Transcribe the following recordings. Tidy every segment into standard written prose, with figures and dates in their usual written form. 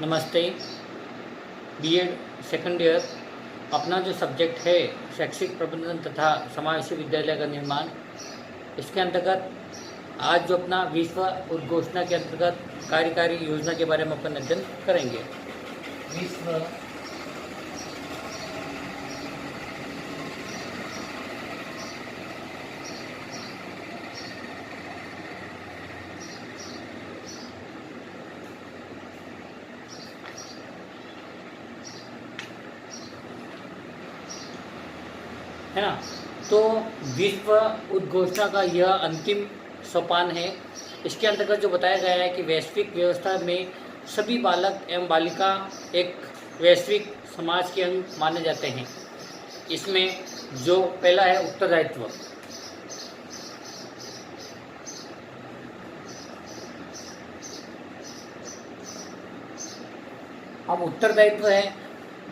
नमस्ते। BEd second year अपना जो सब्जेक्ट है शैक्षिक प्रबंधन तथा समावेशी विद्यालय का निर्माण, इसके अंतर्गत आज जो अपना विश्व उद्घोषणा के अंतर्गत कार्यकारी योजना के बारे में अपन अध्ययन करेंगे। विश्व है ना, तो विश्व उद्घोषणा का यह अंतिम सोपान है। इसके अंतर्गत जो बताया गया है कि वैश्विक व्यवस्था में सभी बालक एवं बालिका एक वैश्विक समाज के अंग माने जाते हैं। इसमें जो पहला है उत्तरदायित्व। अब उत्तरदायित्व है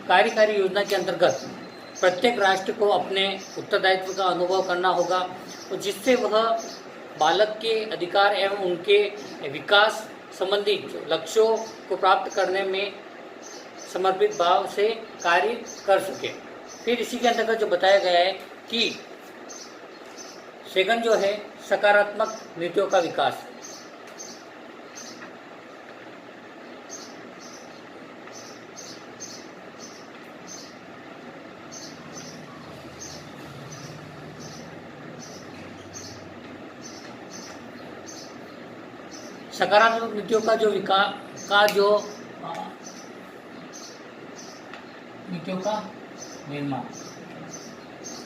कार्यकारी योजना के अंतर्गत प्रत्येक राष्ट्र को अपने उत्तरदायित्व का अनुभव करना होगा, और जिससे वह बालक के अधिकार एवं उनके विकास संबंधी लक्ष्यों को प्राप्त करने में समर्पित भाव से कार्य कर सके। फिर इसी के अंतर्गत जो बताया गया है कि सेकंड जो है सकारात्मक नीतियों का विकास। सकारात्मक नीतियों का जो विकास का जो नीतियों का निर्माण,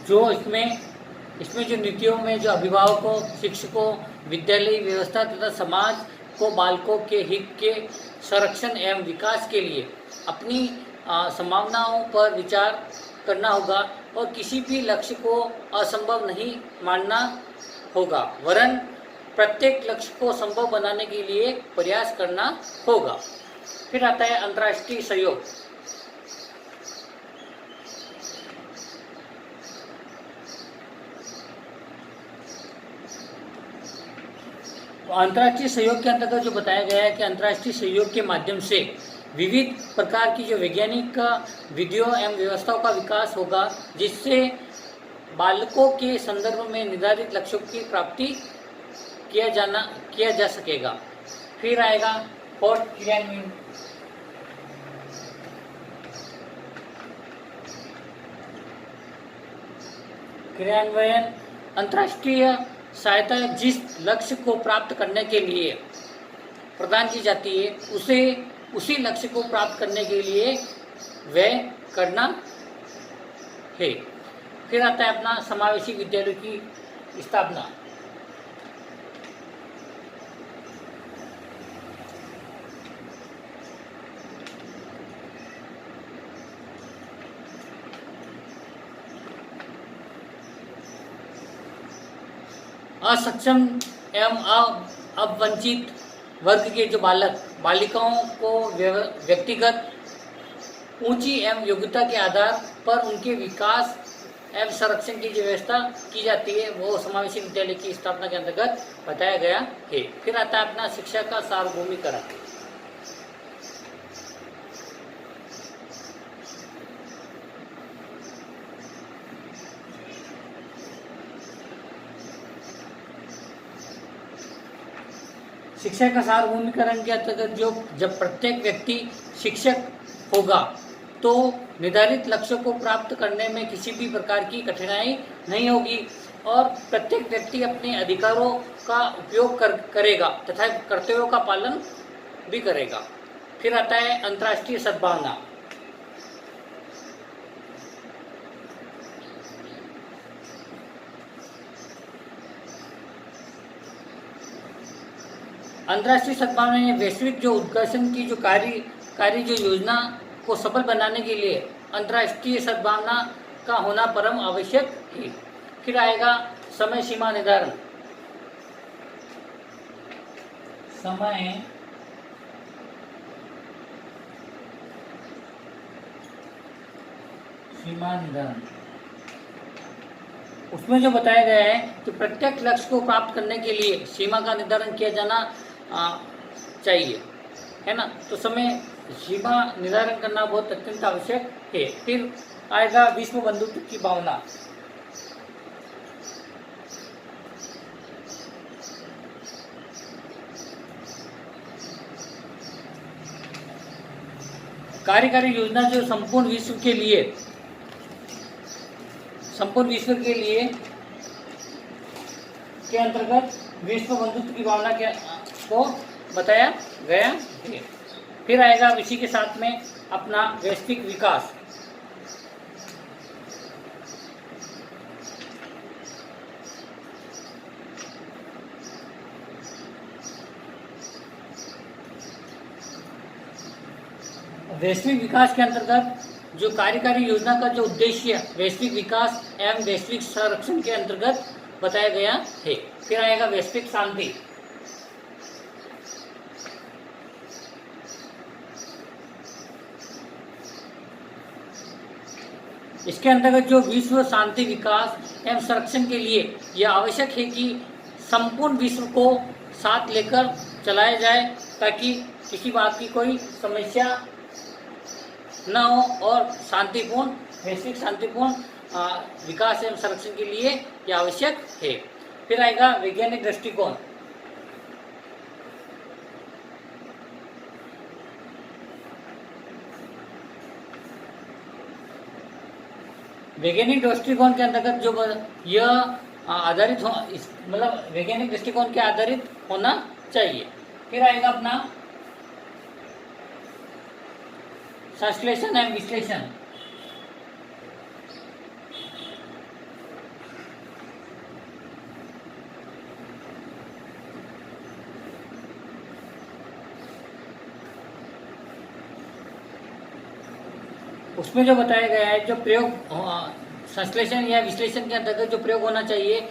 जो इसमें जो नीतियों में जो अभिभावकों, शिक्षकों, विद्यालय व्यवस्था तथा समाज को बालकों के हित के संरक्षण एवं विकास के लिए अपनी संभावनाओं पर विचार करना होगा, और किसी भी लक्ष्य को असंभव नहीं मानना होगा, वरन प्रत्येक लक्ष्य को संभव बनाने के लिए प्रयास करना होगा। फिर आता है अंतर्राष्ट्रीय सहयोग। अंतर्राष्ट्रीय सहयोग के अंतर्गत जो बताया गया है कि अंतर्राष्ट्रीय सहयोग के माध्यम से विविध प्रकार की जो वैज्ञानिक विधियों एवं व्यवस्थाओं का विकास होगा, जिससे बालकों के संदर्भ में निर्धारित लक्ष्यों की प्राप्ति किया जा सकेगा। फिर आएगा और क्रियान्वयन। अंतर्राष्ट्रीय सहायता जिस लक्ष्य को प्राप्त करने के लिए प्रदान की जाती है, उसी लक्ष्य को प्राप्त करने के लिए वह करना है। फिर आता है अपना समावेशी विद्यालय की स्थापना। असक्षम एवं अवंचित वर्ग के जो बालिकाओं को व्यक्तिगत ऊंची एवं योग्यता के आधार पर उनके विकास एवं संरक्षण की जो व्यवस्था की जाती है, वो समावेशी विद्यालय की स्थापना के अंतर्गत बताया गया है। फिर आता है अपना शिक्षा का सार्वभौमिकरण। शिक्षा का सार्वभौमिकरण के अंतर्गत जब प्रत्येक व्यक्ति शिक्षक होगा, तो निर्धारित लक्ष्यों को प्राप्त करने में किसी भी प्रकार की कठिनाई नहीं होगी, और प्रत्येक व्यक्ति अपने अधिकारों का उपयोग करेगा तथा कर्तव्यों का पालन भी करेगा। फिर आता है अंतर्राष्ट्रीय सद्भावना। अंतर्राष्ट्रीय सद्भावना ने वैश्विक जो उत्कर्षण की जो कार्य जो योजना को सफल बनाने के लिए अंतर्राष्ट्रीय सद्भावना का होना परम आवश्यक है। फिर आएगा समय सीमा निर्धारण। समय सीमा निर्धारण, उसमें जो बताया गया है कि प्रत्येक लक्ष्य को प्राप्त करने के लिए सीमा का निर्धारण किया जाना चाहिए, है ना। तो समय सीमा निर्धारण करना बहुत अत्यंत आवश्यक है। फिर आएगा विश्व बंधुत्व की भावना। कार्यकारी योजना जो संपूर्ण विश्व के लिए के अंतर्गत विश्व बंधुत्व की भावना को बताया गया है। फिर आएगा इसी के साथ में अपना वैश्विक विकास। वैश्विक विकास के अंतर्गत जो कार्यकारी योजना का जो उद्देश्य वैश्विक विकास एवं वैश्विक संरक्षण के अंतर्गत बताया गया है। फिर आएगा वैश्विक शांति। इसके अंतर्गत जो विश्व शांति विकास एवं संरक्षण के लिए यह आवश्यक है कि संपूर्ण विश्व को साथ लेकर चलाया जाए ताकि किसी बात की कोई समस्या न हो और शांतिपूर्ण वैश्विक शांतिपूर्ण विकास एवं संरक्षण के लिए यह आवश्यक है। फिर आएगा वैज्ञानिक दृष्टिकोण। वैज्ञानिक दृष्टिकोण के अंतर्गत जो यह आधारित हो मतलब वैज्ञानिक दृष्टिकोण के आधारित होना चाहिए। फिर आएगा अपना संश्लेषण एवं विश्लेषण। उसमें जो बताया गया है जो प्रयोग संश्लेषण या विश्लेषण के अंतर्गत जो प्रयोग होना चाहिए,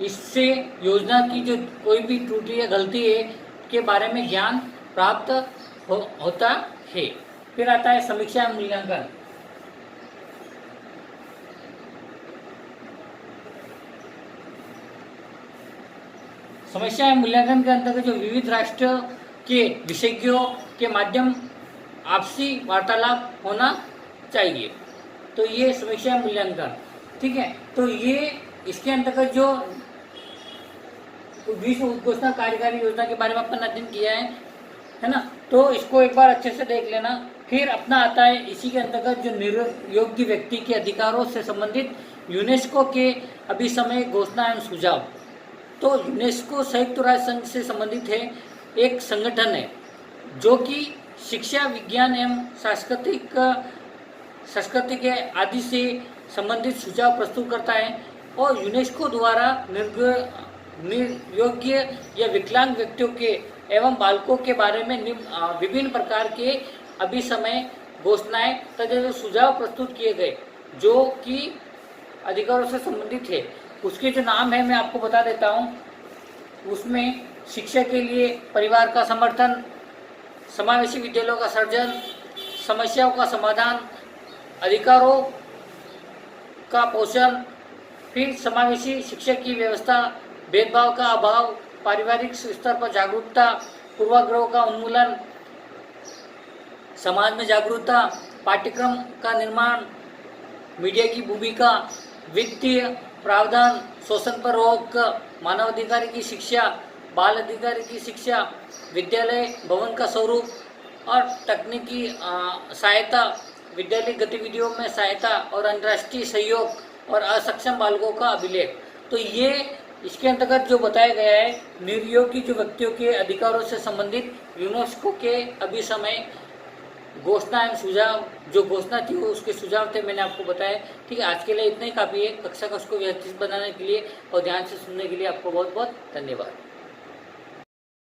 इससे योजना की जो कोई भी त्रुटि या गलती है के बारे में ज्ञान प्राप्त होता है। फिर आता है समीक्षा एवं मूल्यांकन। समीक्षा एवं मूल्यांकन के अंतर्गत जो विविध राष्ट्र के विशेषज्ञों के माध्यम आपसी वार्तालाप होना चाहिए। तो ये समीक्षा एवं मूल्यांकन, ठीक है। तो ये इसके अंतर्गत जो विश्व उद्घोषणा कार्यकारी योजना के बारे में अपन अध्ययन किया है ना, तो इसको एक बार अच्छे से देख लेना। फिर अपना आता है इसी के अंतर्गत जो निर्योग्य व्यक्ति के अधिकारों से संबंधित यूनेस्को के अभिसमय घोषणा एवं सुझाव। तो यूनेस्को संयुक्त राष्ट्र संघ से संबंधित है एक संगठन है जो कि शिक्षा, विज्ञान एवं संस्कृति के आदि से संबंधित सुझाव प्रस्तुत करता है और यूनेस्को द्वारा निर्योग्य या विकलांग व्यक्तियों के एवं बालकों के बारे में विभिन्न प्रकार के अभिसमय घोषणाएं तथा सुझाव प्रस्तुत किए गए जो कि अधिकारों से संबंधित है। उसके जो नाम है मैं आपको बता देता हूँ। उसमें शिक्षा के लिए परिवार का समर्थन, समावेशी विद्यालयों का सर्जन, समस्याओं का समाधान, अधिकारों का पोषण, फिर समावेशी शिक्षा की व्यवस्था, भेदभाव का अभाव, पारिवारिक स्तर पर जागरूकता, पूर्वाग्रहों का उन्मूलन, समाज में जागरूकता, पाठ्यक्रम का निर्माण, मीडिया की भूमिका, वित्तीय प्रावधान, शोषण पर रोक, मानवाधिकार की शिक्षा, बाल अधिकार की शिक्षा, विद्यालय भवन का स्वरूप और तकनीकी सहायता, विद्यालय गतिविधियों में सहायता और अंतर्राष्ट्रीय सहयोग और असक्षम बालकों का अभिलेख। तो ये इसके अंतर्गत जो बताया गया है निर्योग्य जो व्यक्तियों के अधिकारों से संबंधित यूनेस्को के अभिसमय घोषणा एवं सुझाव, जो घोषणा थी वो उसके सुझाव थे, मैंने आपको बताया। ठीक है, आज के लिए इतना ही काफ़ी है। कक्षा का उसको व्यवस्थित बनाने के लिए और ध्यान से सुनने के लिए आपको बहुत बहुत धन्यवाद।